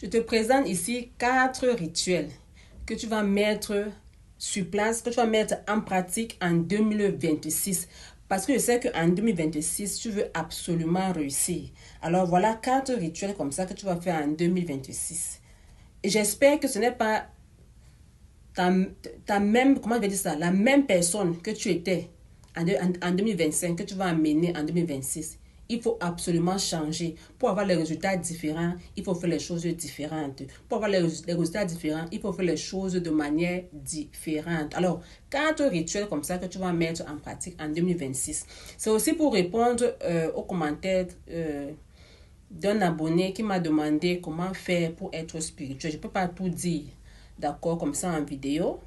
Je te présente ici 4 rituels que tu vas mettre sur place, que tu vas mettre en pratique en 2026. Parce que je sais qu'en 2026, tu veux absolument réussir. Alors voilà 4 rituels comme ça que tu vas faire en 2026. Et j'espère que ce n'est pas ta même, comment je vais dire ça, la même personne que tu étais en 2025, que tu vas amener en 2026. Il faut absolument changer. Pour avoir les résultats différents, il faut faire les choses différentes. Pour avoir les résultats différents, il faut faire les choses de manière différente. Alors, 4 rituels comme ça que tu vas mettre en pratique en 2026. C'est aussi pour répondre aux commentaires d'un abonné qui m'a demandé comment faire pour être spirituel. Je ne peux pas tout dire, d'accord, comme ça en vidéo.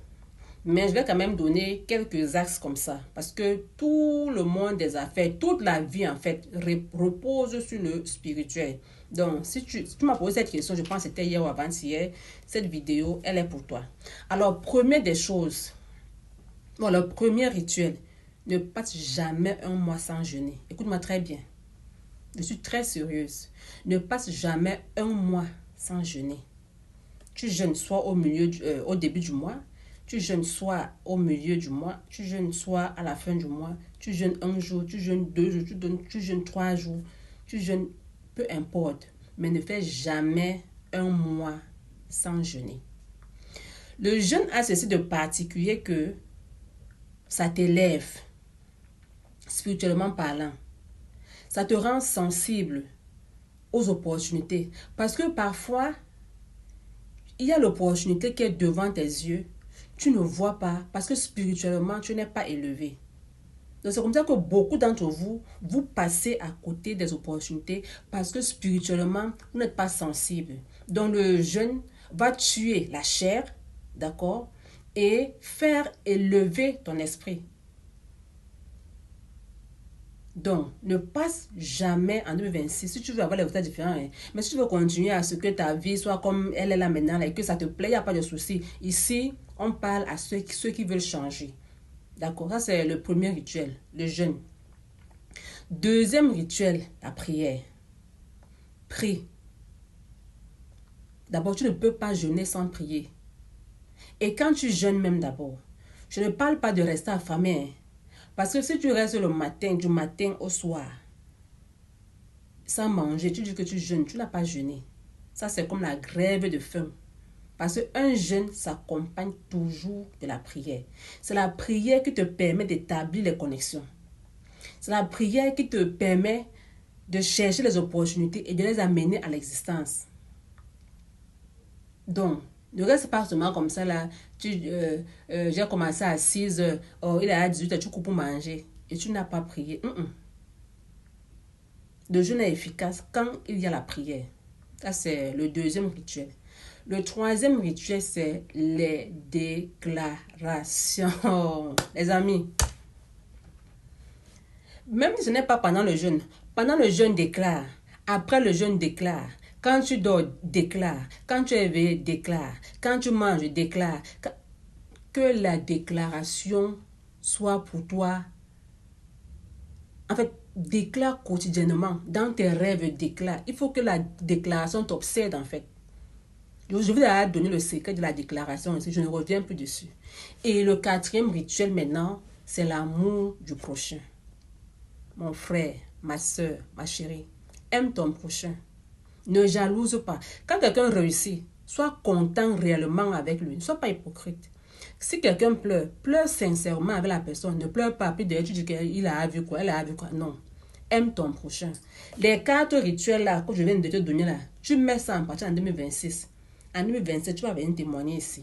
Mais je vais quand même donner quelques axes comme ça. Parce que tout le monde des affaires, toute la vie en fait, repose sur le spirituel. Donc, si tu m'as posé cette question, je pense que c'était hier ou avant-hier, cette vidéo, elle est pour toi. Alors, première des choses, le premier rituel, ne passe jamais un mois sans jeûner. Écoute-moi très bien. Je suis très sérieuse. Ne passe jamais un mois sans jeûner. Tu jeûnes soit au début du mois, tu jeûnes soit au milieu du mois, tu jeûnes soit à la fin du mois, tu jeûnes un jour, tu jeûnes 2 jours, tu jeûnes 3 jours, tu jeûnes, peu importe. Mais ne fais jamais un mois sans jeûner. Le jeûne a ceci de particulier que ça t'élève, spirituellement parlant. Ça te rend sensible aux opportunités. Parce que parfois, il y a l'opportunité qui est devant tes yeux. Tu ne vois pas parce que spirituellement, tu n'es pas élevé. Donc, c'est comme ça que beaucoup d'entre vous, vous passez à côté des opportunités parce que spirituellement, vous n'êtes pas sensible. Donc, le jeûne va tuer la chair, d'accord, et faire élever ton esprit. Donc, ne passe jamais en 2026, si tu veux avoir les résultats différents, hein, mais si tu veux continuer à ce que ta vie soit comme elle est là maintenant, et que ça te plaît, il n'y a pas de souci. Ici, on parle à ceux qui veulent changer. D'accord, ça c'est le premier rituel, le jeûne. Deuxième rituel, la prière. Prie. D'abord, tu ne peux pas jeûner sans prier. Et quand tu jeûnes même d'abord, je ne parle pas de rester affamé, hein. Parce que si tu restes du matin au soir, sans manger, tu dis que tu jeûnes, tu n'as pas jeûné. Ça, c'est comme la grève de faim. Parce qu'un jeûne s'accompagne toujours de la prière. C'est la prière qui te permet d'établir les connexions. C'est la prière qui te permet de chercher les opportunités et de les amener à l'existence. Donc, ne reste pas seulement comme ça là. J'ai commencé à 6 heures, il est à 18 heures, tu coupes pour manger et tu n'as pas prié. Le jeûne est efficace quand il y a la prière. Ça, c'est le deuxième rituel. Le troisième rituel, c'est les déclarations. Les amis, même si ce n'est pas pendant le jeûne déclare. Après le jeûne déclare. Quand tu dors, déclare. Quand tu es éveillé, déclare. Quand tu manges, déclare. Que la déclaration soit pour toi. En fait, déclare quotidiennement. Dans tes rêves, déclare. Il faut que la déclaration t'obsède en fait. Je vous ai donné le secret de la déclaration ici. Je ne reviens plus dessus. Et le quatrième rituel maintenant, c'est l'amour du prochain. Mon frère, ma soeur, ma chérie, aime ton prochain. Ne jalouse pas. Quand quelqu'un réussit, sois content réellement avec lui. Ne sois pas hypocrite. Si quelqu'un pleure, pleure sincèrement avec la personne. Ne pleure pas, puis derrière tu dis qu'il a vu quoi, elle a vu quoi. Non. Aime ton prochain. Les 4 rituels là que je viens de te donner là, tu mets ça en pratique en 2026. En 2027, tu vas venir témoigner ici.